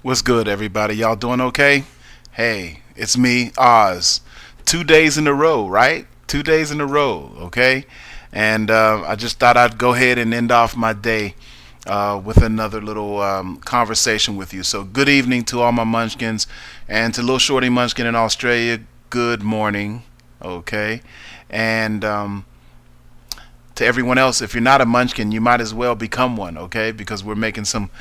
What's good, everybody? Y'all doing okay? Hey, it's me, Oz. 2 days in a row, right? 2 days in a row, okay? And I just thought I'd go ahead and end off my day with another little conversation with you. So, good evening to all my Munchkins, and to little Shorty Munchkin in Australia. Good morning, okay? And to everyone else, if you're not a Munchkin, you might as well become one, okay? Because we're making some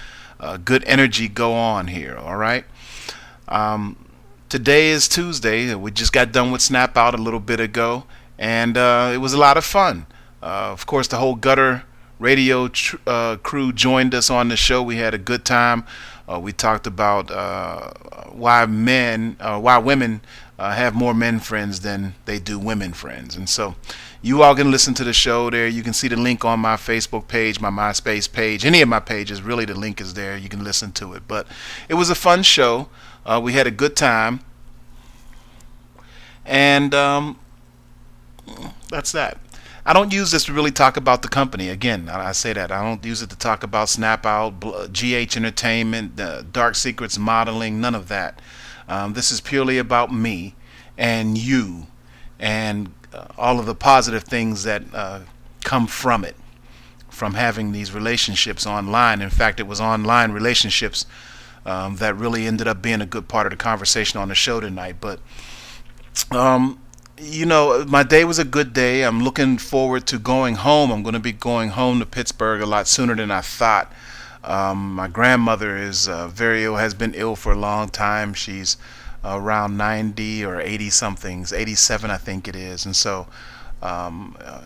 good energy go on here, all right? Um, Today is Tuesday. We just got done with Snap Out a little bit ago, and it was a lot of fun. Of course, the whole Gutter Radio crew joined us on the show. We had a good time. We talked about why women have more men friends than they do women friends, and so you all can listen to the show there. You can see the link on my Facebook page, my MySpace page, any of my pages. Really, the link is there. You can listen to it. But it was a fun show. We had a good time, and that's that. I don't use this to really talk about the company. Again, I say that. I don't use it to talk about Snap Out, GH Entertainment, Dark Secrets Modeling, none of that. This is purely about me and you and all of the positive things that come from it, from having these relationships online. In fact, it was online relationships that really ended up being a good part of the conversation on the show tonight. But um, my day was a good day. I'm looking forward to going home. I'm going to be going home to Pittsburgh a lot sooner than I thought. My grandmother is very ill, has been ill for a long time. She's around 90 or 80 somethings, 87 I think it is. And so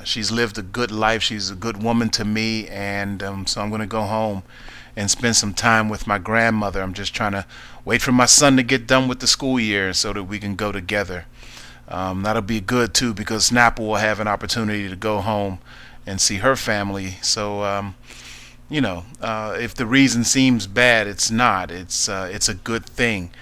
she's lived a good life. She's a good woman to me. And so I'm going to go home and spend some time with my grandmother. I'm just trying to wait for my son to get done with the school year so that we can go together. That'll be good too, because Snapple will have an opportunity to go home and see her family. So, if the reason seems bad, it's not. It's a good thing,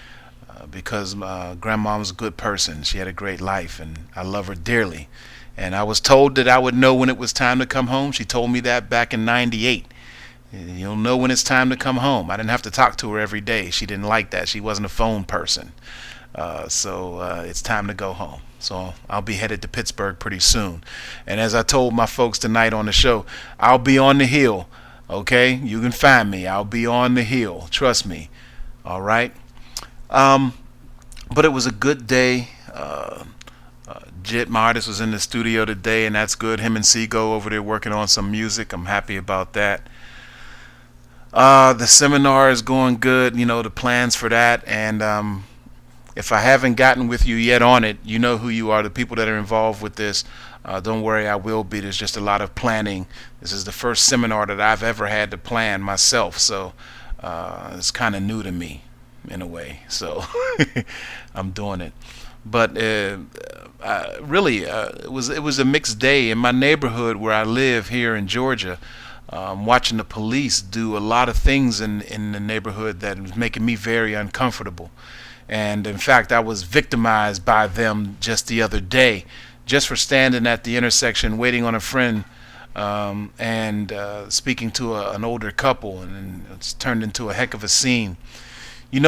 because grandma was a good person. She had a great life, and I love her dearly. And I was told that I would know when it was time to come home. She told me that back in '98. You'll know when it's time to come home. I didn't have to talk to her every day. She didn't like that. She wasn't a phone person. So it's time to go home. So I'll be headed to Pittsburgh pretty soon. And as I told my folks tonight on the show, I'll be on the hill. Okay? You can find me. I'll be on the hill. Trust me. All right? Um, but it was a good day. Jit, my artist, was in the studio today, and that's good. Him and Seago over there working on some music. I'm happy about that. The seminar is going good. The plans for that. And if I haven't gotten with you yet on it, you know who you are, the people that are involved with this. Don't worry, I will be. There's just a lot of planning. This is the first seminar that I've ever had to plan myself, so it's kind of new to me in a way. So I'm doing it. But really, it was a mixed day in my neighborhood where I live here in Georgia. Watching the police do a lot of things in the neighborhood that was making me very uncomfortable. And in fact, I was victimized by them just the other day, just for standing at the intersection waiting on a friend, and speaking to an older couple, and it's turned into a heck of a scene.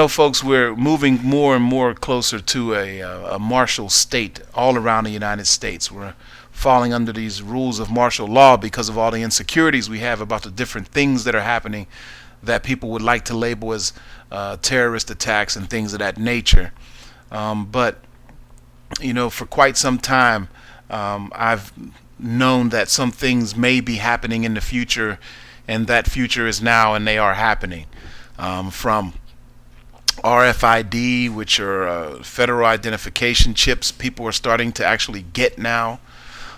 Folks, we're moving more and more closer to a martial state all around the United States. We're falling under these rules of martial law because of all the insecurities we have about the different things that are happening that people would like to label as terrorist attacks and things of that nature. But for quite some time, I've known that some things may be happening in the future, and that future is now, and they are happening. From RFID, which are federal identification chips people are starting to actually get now,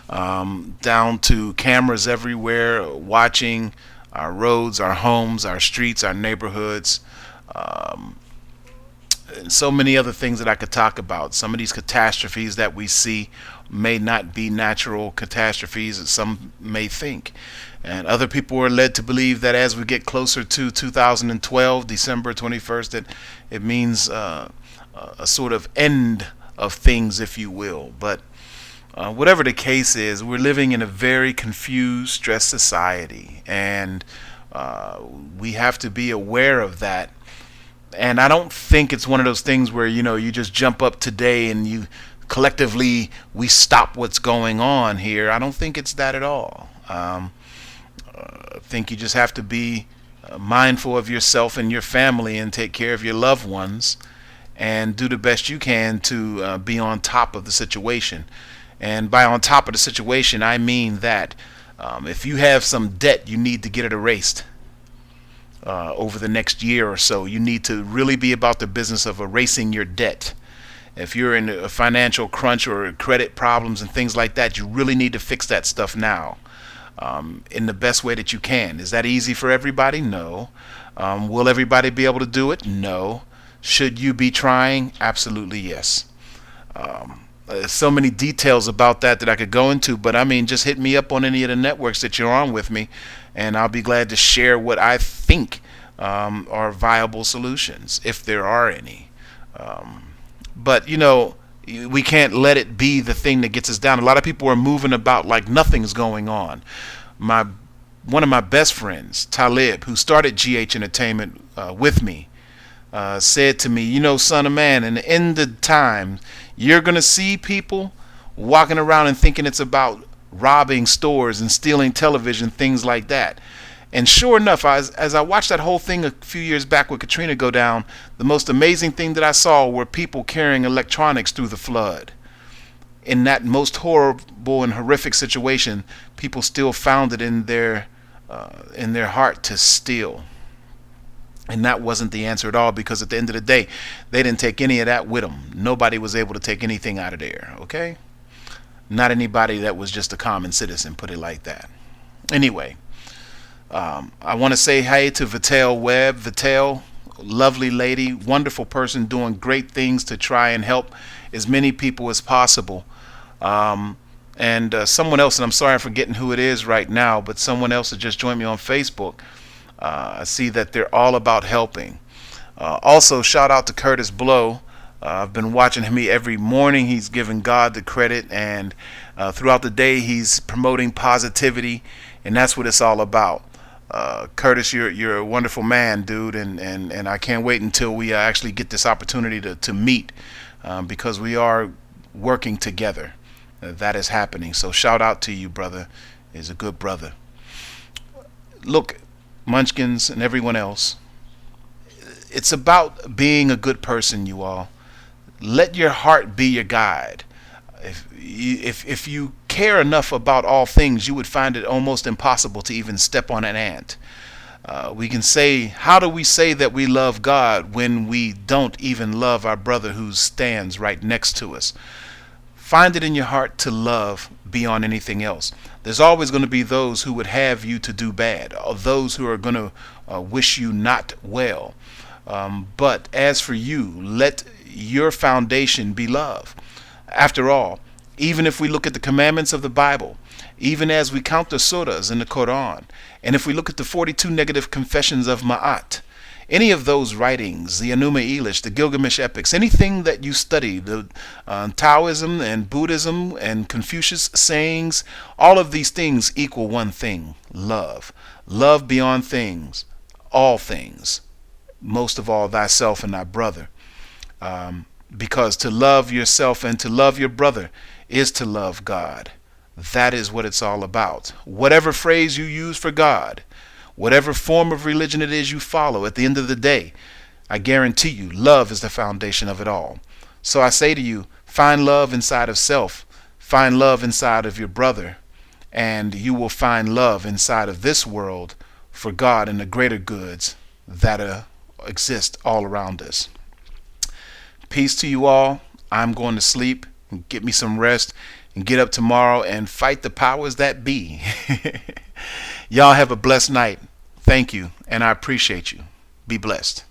down to cameras everywhere watching our roads, our homes, our streets, our neighborhoods, and so many other things that I could talk about. Some of these catastrophes that we see may not be natural catastrophes as some may think. And other people are led to believe that as we get closer to 2012, December 21st, that it means a sort of end of things, if you will. But whatever the case is, we're living in a very confused, stressed society, and we have to be aware of that And I don't think it's one of those things where, you just jump up today and you collectively we stop what's going on here. I don't think it's that at all. I think you just have to be mindful of yourself and your family and take care of your loved ones and do the best you can to be on top of the situation. And by on top of the situation, I mean that if you have some debt, you need to get it erased. Over the next year or so, you need to really be about the business of erasing your debt. If you're in a financial crunch or credit problems and things like that, you really need to fix that stuff now, in the best way that you can. Is that easy for everybody? No. Will everybody be able to do it? No. Should you be trying? Absolutely yes. There's so many details about that I could go into, but I mean, just hit me up on any of the networks that you're on with me, and I'll be glad to share what I think are viable solutions, if there are any. But we can't let it be the thing that gets us down. A lot of people are moving about like nothing's going on. One of my best friends, Talib, who started GH Entertainment with me, said to me, son of man, in the end of time, you're going to see people walking around and thinking it's about robbing stores and stealing television, things like that. And sure enough, as I watched that whole thing a few years back with Katrina go down, the most amazing thing that I saw were people carrying electronics through the flood. In that most horrible and horrific situation, people still found it in their heart to steal. And that wasn't the answer at all, because at the end of the day, they didn't take any of that with them. Nobody was able to take anything out of there, okay? Not anybody that was just a common citizen, put it like that. Anyway, I want to say hi to Vitel Webb. Vitel, lovely lady, wonderful person, doing great things to try and help as many people as possible. And someone else, and I'm sorry I'm forgetting who it is right now, but someone else that just joined me on Facebook. I see that they're all about helping. Also, shout out to Curtis Blow. I've been watching him every morning. He's giving God the credit, and throughout the day he's promoting positivity, and that's what it's all about. Curtis, you're a wonderful man, dude, and I can't wait until we actually get this opportunity to meet, because we are working together. That is happening. So shout out to you, brother. Is a good brother. Look, Munchkinz and everyone else, it's about being a good person, you all. Let your heart be your guide. If you care enough about all things, you would find it almost impossible to even step on an ant. We can say, how do we say that we love God when we don't even love our brother who stands right next to us? Find it in your heart to love beyond anything else. There's always going to be those who would have you to do bad, or those who are going to wish you not well. But as for you, let your foundation be love. After all, even if we look at the commandments of the Bible, even as we count the surahs in the Quran, and if we look at the 42 negative confessions of Ma'at, any of those writings, the Enuma Elish, the Gilgamesh epics, anything that you study, the Taoism and Buddhism and Confucius sayings, all of these things equal one thing: love. Love beyond things, all things, most of all thyself and thy brother. Because to love yourself and to love your brother is to love God. That is what it's all about. Whatever phrase you use for God, whatever form of religion it is you follow, at the end of the day, I guarantee you, love is the foundation of it all. So I say to you, find love inside of self, find love inside of your brother, and you will find love inside of this world for God and the greater goods that exist all around us. Peace to you all. I'm going to sleep and get me some rest and get up tomorrow and fight the powers that be. Y'all have a blessed night. Thank you, and I appreciate you. Be blessed.